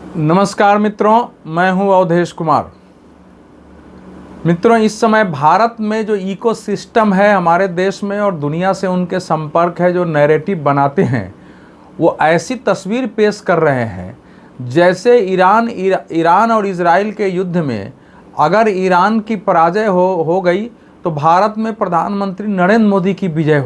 नमस्कार मित्रों, मैं हूं अवधेश कुमार। मित्रों, इस समय भारत में जो इकोसिस्टम है हमारे देश में और दुनिया से उनके संपर्क है, जो नैरेटिव बनाते हैं, वो ऐसी तस्वीर पेश कर रहे हैं जैसे ईरान और इजराइल के युद्ध में अगर ईरान की पराजय हो गई तो भारत में प्रधानमंत्री नरेंद्र मोदी की विजय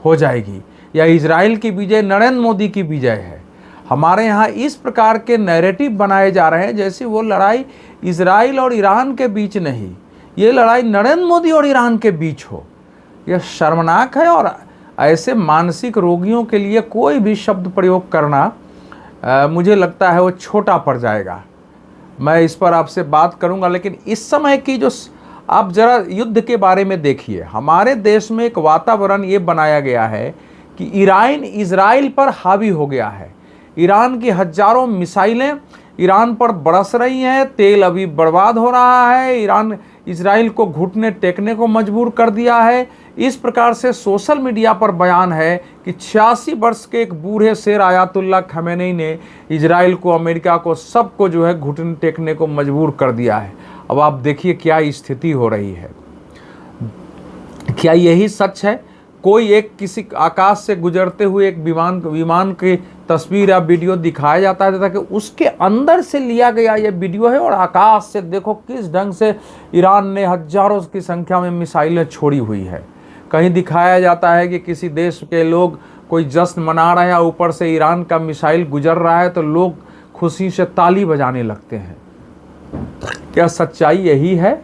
हो जाएगी, या इजराइल की विजय नरेंद्र मोदी की विजय है। हमारे यहाँ इस प्रकार के नैरेटिव बनाए जा रहे हैं जैसे वो लड़ाई इजराइल और ईरान के बीच नहीं, ये लड़ाई नरेंद्र मोदी और ईरान के बीच हो। यह शर्मनाक है और ऐसे मानसिक रोगियों के लिए कोई भी शब्द प्रयोग करना मुझे लगता है वो छोटा पड़ जाएगा। मैं इस पर आपसे बात करूंगा, लेकिन इस समय की जो आप जरा युद्ध के बारे में देखिए। हमारे देश में एक वातावरण ये बनाया गया है कि ईरान इजराइल पर हावी हो गया है। ईरान की हजारों मिसाइलें ईरान पर बरस रही हैं, तेल अभी बर्बाद हो रहा है, ईरान इजराइल को घुटने टेकने को मजबूर कर दिया है। इस प्रकार से सोशल मीडिया पर बयान है कि 86 वर्ष के एक बूढ़े शेर आयतुल्लाह खमेनी ने इजराइल को, अमेरिका को, सबको जो है घुटने टेकने को मजबूर कर दिया है। अब आप देखिए क्या स्थिति हो रही है। क्या यही सच है? कोई एक किसी आकाश से गुजरते हुए एक विमान की तस्वीर या वीडियो दिखाया जाता है ताकि उसके अंदर से लिया गया ये वीडियो है, और आकाश से देखो किस ढंग से ईरान ने हजारों की संख्या में मिसाइलें छोड़ी हुई है। कहीं दिखाया जाता है कि किसी देश के लोग कोई जश्न मना रहे हैं, ऊपर से ईरान का मिसाइल गुजर रहा है तो लोग खुशी से ताली बजाने लगते हैं। क्या सच्चाई यही है?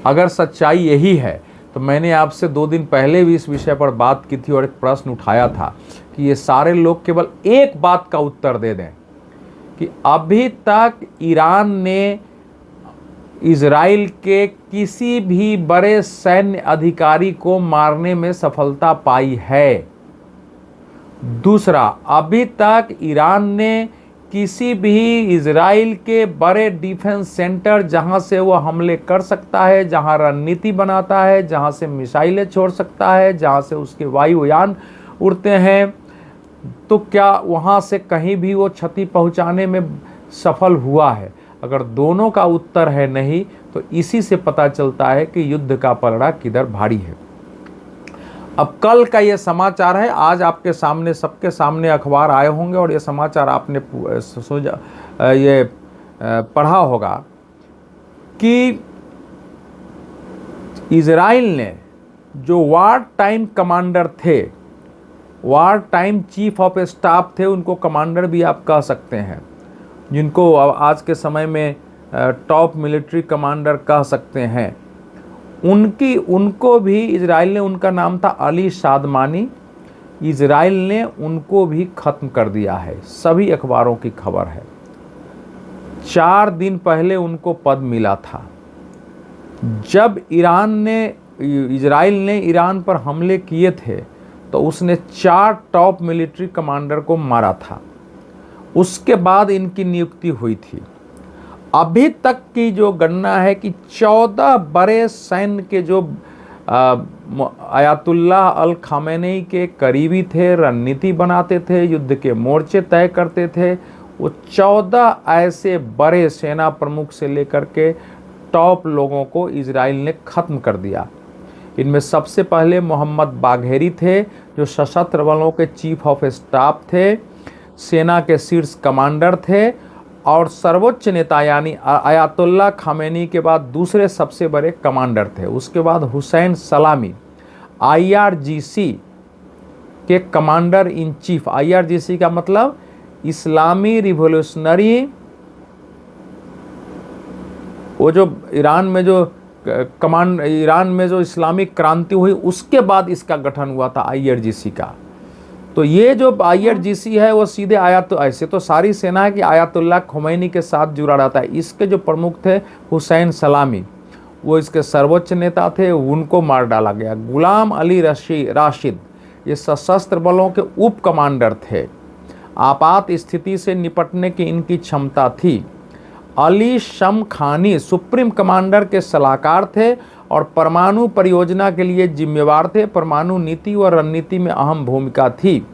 अगर सच्चाई यही है तो मैंने आपसे 2 दिन पहले भी इस विषय पर बात की थी और एक प्रश्न उठाया था कि ये सारे लोग केवल एक बात का उत्तर दे दें कि अभी तक ईरान ने इजराइल के किसी भी बड़े सैन्य अधिकारी को मारने में सफलता पाई है। दूसरा, अभी तक ईरान ने किसी भी इजराइल के बड़े डिफेंस सेंटर जहां से वो हमले कर सकता है, जहां रणनीति बनाता है, जहां से मिसाइलें छोड़ सकता है, जहां से उसके वायुयान उड़ते हैं, तो क्या वहां से कहीं भी वो क्षति पहुंचाने में सफल हुआ है? अगर दोनों का उत्तर है नहीं, तो इसी से पता चलता है कि युद्ध का पलड़ा किधर भारी है। अब कल का ये समाचार है, आज आपके सामने, सबके सामने अखबार आए होंगे और ये समाचार आपने पढ़ा होगा कि इजराइल ने जो वार टाइम कमांडर थे, war time chief of staff थे, उनको कमांडर भी आप कह सकते हैं, जिनको आज के समय में टॉप मिलिट्री कमांडर कह सकते हैं, उनको भी इजराइल ने, उनका नाम था अली सादमानी, इजराइल ने उनको भी खत्म कर दिया है। सभी अखबारों की खबर है। 4 दिन पहले उनको पद मिला था। जब इजराइल ने ईरान पर हमले किए थे तो उसने 4 टॉप मिलिट्री कमांडर को मारा था। उसके बाद इनकी नियुक्ति हुई थी। अभी तक की जो गणना है कि 14 बड़े सैन्य के जो आयतुल्लाह अल खामेनी के करीबी थे, रणनीति बनाते थे, युद्ध के मोर्चे तय करते थे, वो 14 ऐसे बड़े सेना प्रमुख से लेकर के टॉप लोगों को इजराइल ने खत्म कर दिया। इनमें सबसे पहले मोहम्मद बाघेरी थे, जो सशस्त्र बलों के चीफ ऑफ स्टाफ थे, सेना के शीर्ष कमांडर थे और सर्वोच्च नेता यानी आयतुल्लाह खामेनी के बाद दूसरे सबसे बड़े कमांडर थे। उसके बाद हुसैन सलामी, IRGC के कमांडर इन चीफ। IRGC का मतलब इस्लामी रिवोल्यूशनरी, वो जो ईरान में जो इस्लामिक क्रांति हुई उसके बाद इसका गठन हुआ था IRGC का। तो ये जो IRGC है वो सीधे ऐसे तो सारी सेना है कि आयतुल्लाह खोमैनी के साथ जुड़ा रहता है। इसके जो प्रमुख थे हुसैन सलामी, वो इसके सर्वोच्च नेता थे, उनको मार डाला गया। गुलाम अली राशिद ये सशस्त्र बलों के उप कमांडर थे। आपात स्थिति से निपटने की इनकी क्षमता थी। अली शमखानी सुप्रीम कमांडर के सलाहकार थे और परमाणु परियोजना के लिए जिम्मेवार थे। परमाणु नीति और रणनीति में अहम भूमिका थी।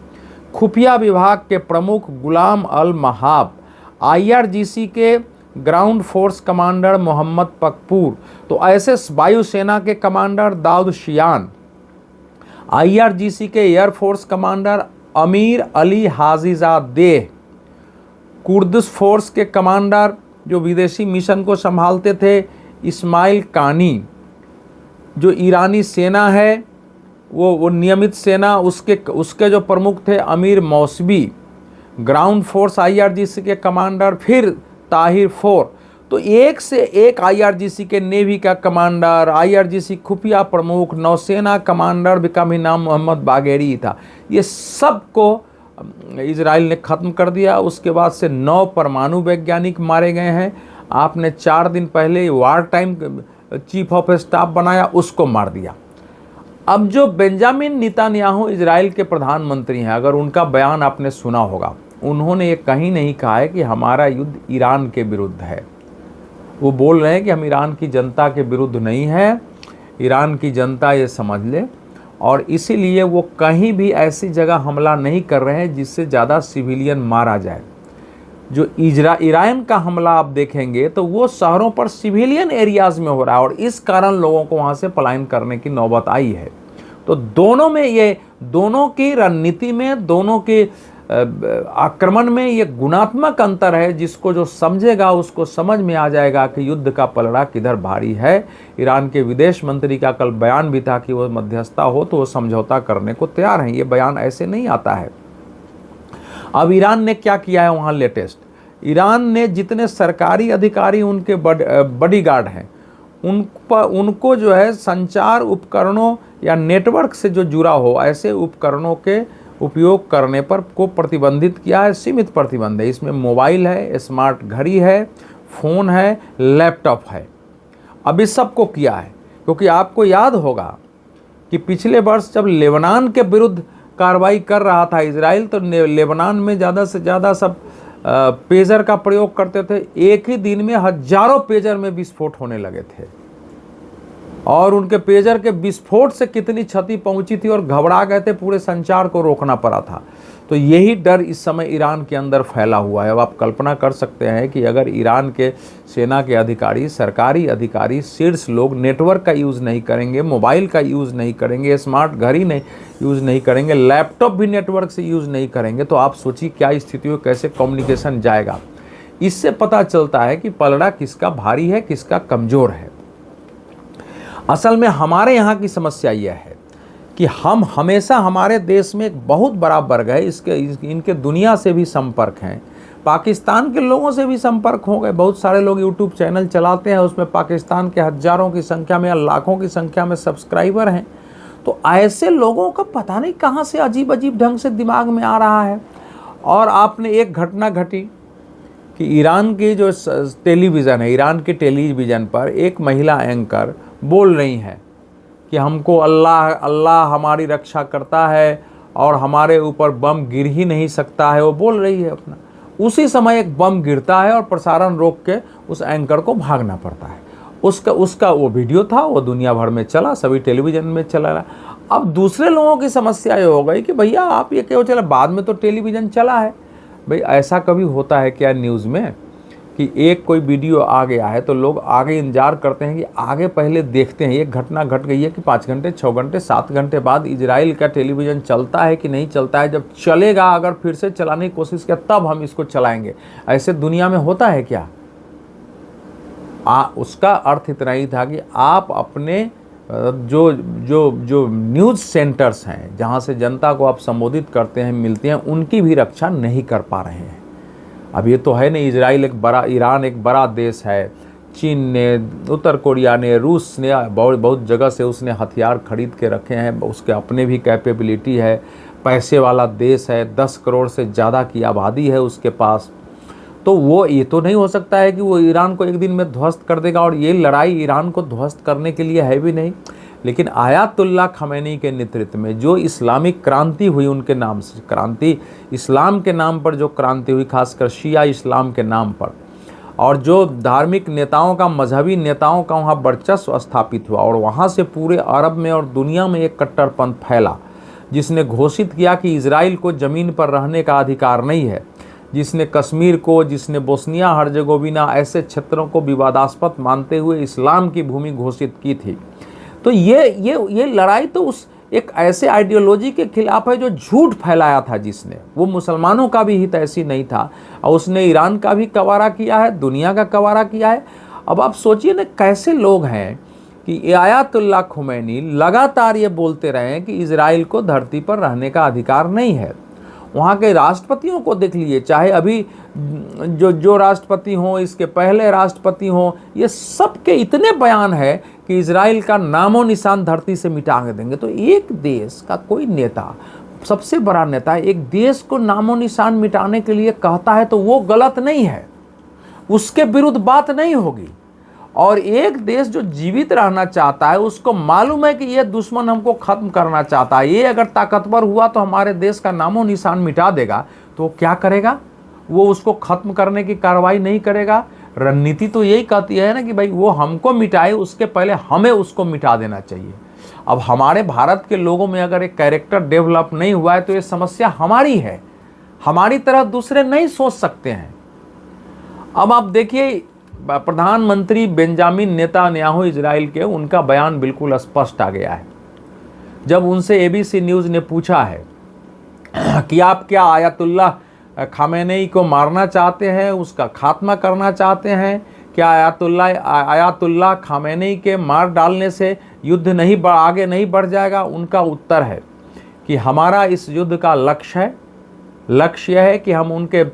खुफिया विभाग के प्रमुख गुलाम अल महाब IRGC के ग्राउंड फोर्स कमांडर मोहम्मद पकपूर, तो ऐसे वायुसेना के कमांडर दाऊद शियान, IRGC के एयरफोर्स कमांडर अमीर अली हाजीजादेह, कुर्दिश फोर्स के कमांडर जो विदेशी मिशन को संभालते थे इस्माइल कानी, जो ईरानी सेना है वो नियमित सेना उसके जो प्रमुख थे अमीर मौसवी, ग्राउंड फोर्स IRGC के कमांडर फिर ताहिर फोर। तो एक से एक IRGC के नेवी का कमांडर, IRGC खुफिया प्रमुख, नौसेना कमांडर का भी नाम मोहम्मद बागेरी था। ये सबको इजराइल ने ख़त्म कर दिया। उसके बाद से 9 परमाणु वैज्ञानिक मारे गए हैं। आपने 4 दिन पहले war time chief of staff बनाया, उसको मार दिया। अब जो बेंजामिन नेतन्याहू इजराइल के प्रधानमंत्री हैं, अगर उनका बयान आपने सुना होगा, उन्होंने ये कहीं नहीं कहा है कि हमारा युद्ध ईरान के विरुद्ध है। वो बोल रहे हैं कि हम ईरान की जनता के विरुद्ध नहीं है, ईरान की जनता ये समझ ले, और इसीलिए वो कहीं भी ऐसी जगह हमला नहीं कर रहे हैं जिससे ज़्यादा सिविलियन मारा जाए। जो ईरान का हमला आप देखेंगे तो वो शहरों पर सिविलियन एरियाज़ में हो रहा है, और इस कारण लोगों को वहाँ से पलायन करने की नौबत आई है। तो दोनों में ये, दोनों की रणनीति में, दोनों के आक्रमण में ये गुणात्मक अंतर है, जिसको जो समझेगा उसको समझ में आ जाएगा कि युद्ध का पलड़ा किधर भारी है। ईरान के विदेश मंत्री का कल बयान भी था कि वो मध्यस्थता हो तो वो समझौता करने को तैयार हैं। ये बयान ऐसे नहीं आता है। अब ईरान ने क्या किया है वहाँ लेटेस्ट, ईरान ने जितने सरकारी अधिकारी उनके बॉडीगार्ड हैं उनको जो है संचार उपकरणों या नेटवर्क से जो जुड़ा हो ऐसे उपकरणों के उपयोग करने पर को प्रतिबंधित किया है। सीमित प्रतिबंध है। इसमें मोबाइल है, स्मार्ट घड़ी है, फ़ोन है, लैपटॉप है। अब इस सब को किया है क्योंकि आपको याद होगा कि पिछले वर्ष जब लेबनान के विरुद्ध कार्रवाई कर रहा था इजराइल, तो लेबनान में ज़्यादा से ज़्यादा सब पेजर का प्रयोग करते थे। एक ही दिन में हजारों पेजर में विस्फोट होने लगे थे, और उनके पेजर के विस्फोट से कितनी क्षति पहुंची थी और घबरा गए थे, पूरे संचार को रोकना पड़ा था। तो यही डर इस समय ईरान के अंदर फैला हुआ है। अब आप कल्पना कर सकते हैं कि अगर ईरान के सेना के अधिकारी, सरकारी अधिकारी, शीर्ष लोग नेटवर्क का यूज़ नहीं करेंगे, मोबाइल का यूज़ नहीं करेंगे, स्मार्ट घड़ी नहीं यूज़ नहीं करेंगे, लैपटॉप भी नेटवर्क से यूज़ नहीं करेंगे, तो आप सोचिए क्या स्थिति हो, कैसे कम्युनिकेशन जाएगा। इससे पता चलता है कि पलड़ा किसका भारी है, किसका कमज़ोर है। असल में हमारे यहाँ की समस्या यह है कि हम हमेशा, हमारे देश में एक बहुत बड़ा वर्ग है, इनके दुनिया से भी संपर्क हैं, पाकिस्तान के लोगों से भी संपर्क हो गए। बहुत सारे लोग यूट्यूब चैनल चलाते हैं, उसमें पाकिस्तान के हज़ारों की संख्या में या लाखों की संख्या में सब्सक्राइबर हैं। तो ऐसे लोगों का पता नहीं कहाँ से अजीब अजीब ढंग से दिमाग में आ रहा है। और आपने एक घटना घटी कि ईरान की जो टेलीविज़न है, ईरान के टेलीविज़न पर एक महिला एंकर बोल रही हैं कि हमको अल्लाह हमारी रक्षा करता है और हमारे ऊपर बम गिर ही नहीं सकता है, वो बोल रही है अपना। उसी समय एक बम गिरता है और प्रसारण रोक के उस एंकर को भागना पड़ता है। उसका वो वीडियो था, वो दुनिया भर में चला, सभी टेलीविज़न में चला रहा। अब दूसरे लोगों की समस्या ये हो गई कि भैया आप ये क्यों चला, बाद में तो टेलीविज़न चला है। भाई ऐसा कभी होता है क्या न्यूज़ में कि एक कोई वीडियो आ गया है तो लोग आगे इंतजार करते हैं कि आगे पहले देखते हैं। एक घटना घट गई है कि 5 घंटे, 6 घंटे, 7 घंटे बाद इजराइल का टेलीविज़न चलता है कि नहीं चलता है। जब चलेगा, अगर फिर से चलाने की कोशिश किया तब हम इसको चलाएंगे। ऐसे दुनिया में होता है क्या? उसका अर्थ इतना ही था कि आप अपने जो न्यूज़ सेंटर्स हैं, जहाँ से जनता को आप संबोधित करते हैं, मिलते हैं, उनकी भी रक्षा नहीं कर पा रहे हैं। अब ये तो है नहीं, ईरान एक बड़ा देश है। चीन ने, उत्तर कोरिया ने, रूस ने बहुत जगह से उसने हथियार खरीद के रखे हैं, उसके अपने भी कैपेबिलिटी है, पैसे वाला देश है, 10 करोड़ से ज़्यादा की आबादी है उसके पास। तो वो ये तो नहीं हो सकता है कि वो ईरान को एक दिन में ध्वस्त कर देगा, और ये लड़ाई ईरान को ध्वस्त करने के लिए है भी नहीं। लेकिन आयतुल्लाह खमैनी के नेतृत्व में जो इस्लामिक क्रांति हुई, उनके नाम से क्रांति, इस्लाम के नाम पर जो क्रांति हुई, खासकर शिया इस्लाम के नाम पर, और जो धार्मिक नेताओं का, मजहबी नेताओं का वहाँ वर्चस्व स्थापित हुआ, और वहाँ से पूरे अरब में और दुनिया में एक कट्टरपंथ फैला, जिसने घोषित किया कि इजराइल को ज़मीन पर रहने का अधिकार नहीं है, जिसने कश्मीर को, जिसने बोस्निया हर्जेगोविना ऐसे क्षेत्रों को विवादास्पद मानते हुए इस्लाम की भूमि घोषित की थी। तो ये लड़ाई तो उस एक ऐसे आइडियोलॉजी के खिलाफ है जो झूठ फैलाया था, जिसने, वो मुसलमानों का भी हित ऐसी नहीं था, और उसने ईरान का भी कवारा किया है, दुनिया का कवारा किया है। अब आप सोचिए ना, कैसे लोग हैं कि आयतुल्लाह खुमैनी लगातार ये बोलते रहे हैं कि इजराइल को धरती पर रहने का अधिकार नहीं है। वहाँ के राष्ट्रपतियों को देख लीजिए, चाहे अभी जो राष्ट्रपति हों, इसके पहले राष्ट्रपति हों, ये सब के इतने बयान है कि इजराइल का नामो निशान धरती से मिटा के देंगे। तो एक देश का कोई नेता, सबसे बड़ा नेता, एक देश को नामो निशान मिटाने के लिए कहता है तो वो गलत नहीं है, उसके विरुद्ध बात नहीं होगी। और एक देश जो जीवित रहना चाहता है, उसको मालूम है कि ये दुश्मन हमको खत्म करना चाहता है, ये अगर ताकतवर हुआ तो हमारे देश का नामो निशान मिटा देगा, तो वो क्या करेगा? वो उसको खत्म करने की कार्रवाई नहीं करेगा। रणनीति तो यही कहती है ना कि भाई वो हमको मिटाए, उसके पहले हमें उसको मिटा देना चाहिए। अब हमारे भारत के लोगों में अगर एक कैरेक्टर डेवलप नहीं हुआ है तो ये समस्या हमारी है, हमारी तरह दूसरे नहीं सोच सकते हैं। अब आप देखिए, प्रधानमंत्री बेंजामिन नेतान्याहू इजराइल के, उनका बयान बिल्कुल स्पष्ट आ गया है। जब उनसे एबीसी न्यूज़ ने पूछा है कि आप क्या आयतुल्लाह खामेनेई को मारना चाहते हैं, उसका खात्मा करना चाहते हैं, क्या आयतुल्लाह खामेनेई के मार डालने से युद्ध आगे नहीं बढ़ जाएगा? उनका उत्तर है कि हमारा इस युद्ध का लक्ष्य है कि हम उनके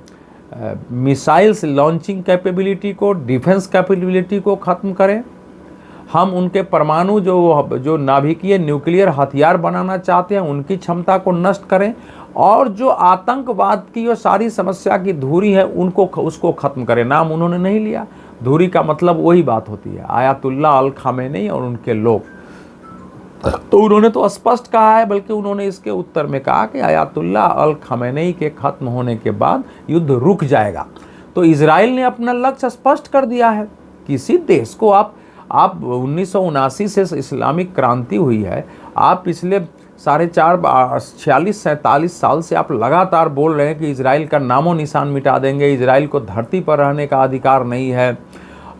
मिसाइल्स लॉन्चिंग कैपेबिलिटी को, डिफेंस कैपेबिलिटी को ख़त्म करें। हम उनके परमाणु जो नाभिकीय न्यूक्लियर हथियार बनाना चाहते हैं, उनकी क्षमता को नष्ट करें, और जो आतंकवाद की और सारी समस्या की धुरी है उसको ख़त्म करें। नाम उन्होंने नहीं लिया, धुरी का मतलब वही बात होती है, आयतुल्लाह अल खामेनेई और उनके लोग। तो उन्होंने तो स्पष्ट कहा है, बल्कि उन्होंने इसके उत्तर में कहा कि आयतुल्लाह अल खामेनेई के खत्म होने के बाद युद्ध रुक जाएगा। तो इजराइल ने अपना लक्ष्य स्पष्ट कर दिया है। किसी देश को आप 1979 से इस्लामिक क्रांति हुई है, आप पिछले 46-47 साल से आप लगातार बोल रहे हैं कि इजराइल का नामो निशान मिटा देंगे, इजराइल को धरती पर रहने का अधिकार नहीं है,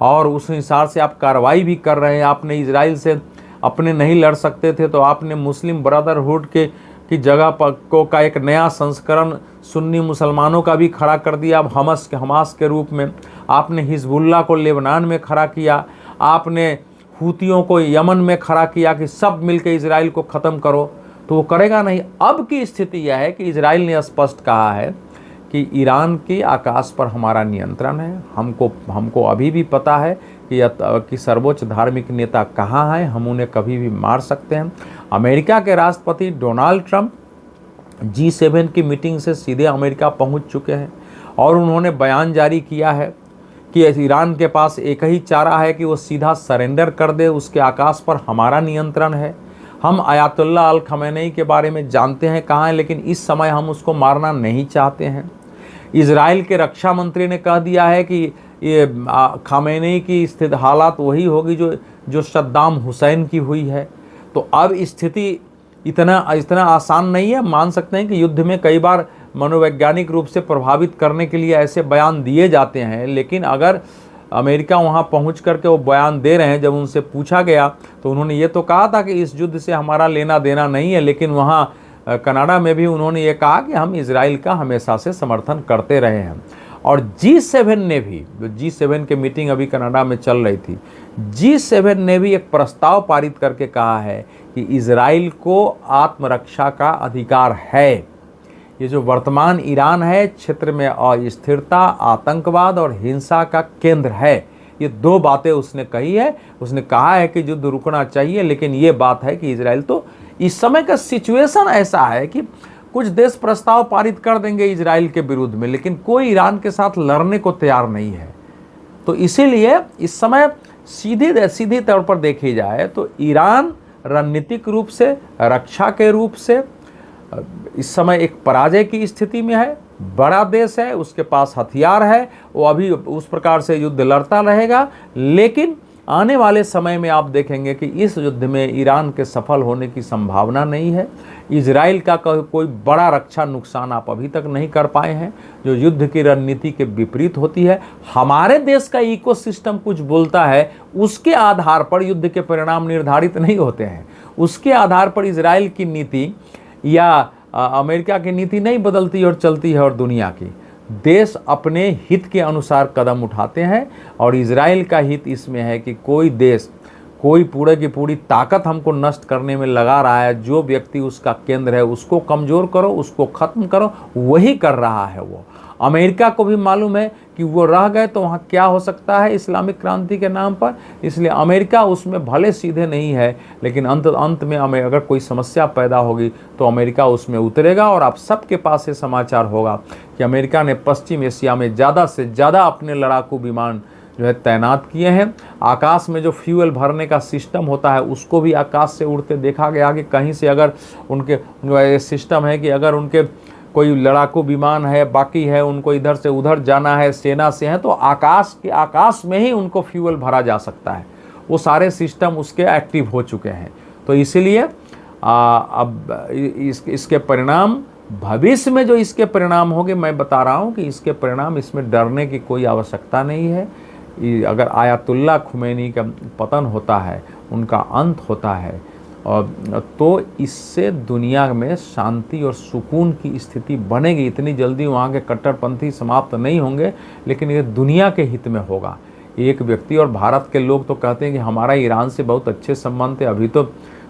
और उस हिसाब से आप कार्रवाई भी कर रहे हैं। आपने इजराइल से अपने नहीं लड़ सकते थे तो आपने मुस्लिम ब्रदरहुड की जगह पर का एक नया संस्करण सुन्नी मुसलमानों का भी खड़ा कर दिया, अब हमास के रूप में। आपने हिजबुल्लाह को लेबनान में खड़ा किया, आपने हूतियों को यमन में खड़ा किया कि सब मिलकर इजराइल को ख़त्म करो, तो वो करेगा नहीं। अब की स्थिति यह है कि इजराइल ने स्पष्ट कहा है कि ईरान के आकाश पर हमारा नियंत्रण है, हमको अभी भी पता है कि सर्वोच्च धार्मिक नेता कहाँ हैं, हम उन्हें कभी भी मार सकते हैं। अमेरिका के राष्ट्रपति डोनाल्ड ट्रंप G7 की मीटिंग से सीधे अमेरिका पहुंच चुके हैं, और उन्होंने बयान जारी किया है कि ईरान के पास एक ही चारा है कि वो सीधा सरेंडर कर दे, उसके आकाश पर हमारा नियंत्रण है। हम आयतुल्लाह अल खामेनेई के बारे में जानते हैं कहाँ है, लेकिन इस समय हम उसको मारना नहीं चाहते हैं। इजराइल के रक्षा मंत्री ने कह दिया है कि ये खामेनेई की स्थिति हालात वही होगी जो सद्दाम हुसैन की हुई है। तो अब स्थिति इतना आसान नहीं है। मान सकते हैं कि युद्ध में कई बार मनोवैज्ञानिक रूप से प्रभावित करने के लिए ऐसे बयान दिए जाते हैं, लेकिन अगर अमेरिका वहां पहुंच करके वो बयान दे रहे हैं, जब उनसे पूछा गया तो उन्होंने ये तो कहा था कि इस युद्ध से हमारा लेना देना नहीं है, लेकिन वहाँ कनाडा में भी उन्होंने ये कहा कि हम इजराइल का हमेशा से समर्थन करते रहे हैं। और G7 ने भी, जो G7 की मीटिंग अभी कनाडा में चल रही थी, G7 ने भी एक प्रस्ताव पारित करके कहा है कि इजराइल को आत्मरक्षा का अधिकार है। ये जो वर्तमान ईरान है, क्षेत्र में अस्थिरता, आतंकवाद और हिंसा का केंद्र है। ये दो बातें उसने कही है। उसने कहा है कि युद्ध रुकना चाहिए, लेकिन ये बात है कि इजराइल, तो इस समय का सिचुएशन ऐसा है कि कुछ देश प्रस्ताव पारित कर देंगे इजराइल के विरुद्ध में, लेकिन कोई ईरान के साथ लड़ने को तैयार नहीं है। तो इसीलिए इस समय सीधे तौर पर देखी जाए तो ईरान रणनीतिक रूप से, रक्षा के रूप से इस समय एक पराजय की स्थिति में है। बड़ा देश है, उसके पास हथियार है, वो अभी उस प्रकार से युद्ध लड़ता रहेगा, लेकिन आने वाले समय में आप देखेंगे कि इस युद्ध में ईरान के सफल होने की संभावना नहीं है। इजराइल का कोई बड़ा रक्षा नुकसान आप अभी तक नहीं कर पाए हैं, जो युद्ध की रणनीति के विपरीत होती है। हमारे देश का इकोसिस्टम कुछ बोलता है, उसके आधार पर युद्ध के परिणाम निर्धारित नहीं होते हैं। उसके आधार पर इजराइल की नीति या अमेरिका की नीति नहीं बदलती और चलती है, और दुनिया की देश अपने हित के अनुसार कदम उठाते हैं। और इजराइल का हित इसमें है कि कोई देश, कोई पूरे की पूरी ताकत हमको नष्ट करने में लगा रहा है, जो व्यक्ति उसका केंद्र है उसको कमज़ोर करो, उसको ख़त्म करो, वही कर रहा है वो। अमेरिका को भी मालूम है कि वो रह गए तो वहाँ क्या हो सकता है इस्लामिक क्रांति के नाम पर, इसलिए अमेरिका उसमें भले सीधे नहीं है, लेकिन अंत में अगर कोई समस्या पैदा होगी तो अमेरिका उसमें उतरेगा। और आप सबके पास ये समाचार होगा कि अमेरिका ने पश्चिम एशिया में ज़्यादा से ज़्यादा अपने लड़ाकू विमान जो है तैनात किए हैं। आकाश में जो फ्यूल भरने का सिस्टम होता है उसको भी आकाश से उड़ते देखा गया कि कहीं से अगर उनके सिस्टम है कि अगर उनके कोई लड़ाकू विमान है, बाकी है, उनको इधर से उधर जाना है, सेना से है, तो आकाश में ही उनको फ्यूल भरा जा सकता है। वो सारे सिस्टम उसके एक्टिव हो चुके हैं। तो इसीलिए अब इसके परिणाम भविष्य में जो इसके परिणाम होंगे, मैं बता रहा हूँ कि इसके परिणाम, इसमें डरने की कोई आवश्यकता नहीं है। अगर आयतुल्लाह खुमैनी का पतन होता है, उनका अंत होता है, तो इससे दुनिया में शांति और सुकून की स्थिति बनेगी। इतनी जल्दी वहाँ के कट्टरपंथी समाप्त नहीं होंगे, लेकिन ये दुनिया के हित में होगा। एक व्यक्ति, और भारत के लोग तो कहते हैं कि हमारा ईरान से बहुत अच्छे संबंध थे। अभी तो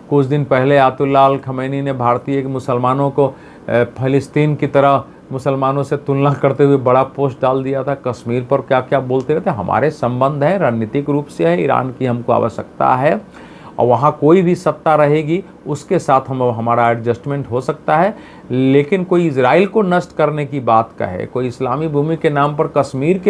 कुछ दिन पहले आयतुल्लाह खमैनी ने भारतीय मुसलमानों को फ़लस्तीन की तरह मुसलमानों से तुलना करते हुए बड़ा पोस्ट डाल दिया था। कश्मीर पर क्या क्या बोलते रहते। हमारे संबंध हैं, रणनीतिक रूप से है, ईरान की हमको आवश्यकता है, और वहाँ कोई भी सत्ता रहेगी उसके साथ हमारा एडजस्टमेंट हो सकता है। लेकिन कोई इजराइल को नष्ट करने की बात कहे, कोई इस्लामी भूमि के नाम पर कश्मीर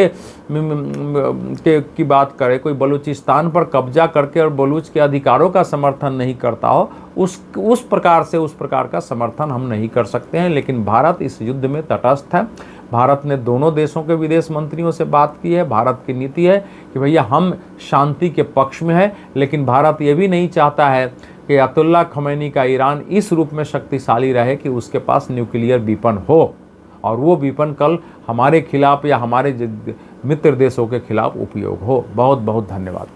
की बात करे, कोई बलूचिस्तान पर कब्जा करके और बलूच के अधिकारों का समर्थन नहीं करता हो, उस प्रकार का समर्थन हम नहीं कर सकते हैं। लेकिन भारत इस युद्ध में तटस्थ है। भारत ने दोनों देशों के विदेश मंत्रियों से बात की है। भारत की नीति है कि भैया हम शांति के पक्ष में है, लेकिन भारत ये भी नहीं चाहता है कि आयतुल्लाह खमैनी का ईरान इस रूप में शक्तिशाली रहे कि उसके पास न्यूक्लियर वीपन हो, और वो वीपन कल हमारे खिलाफ या हमारे मित्र देशों के खिलाफ उपयोग हो। बहुत बहुत धन्यवाद।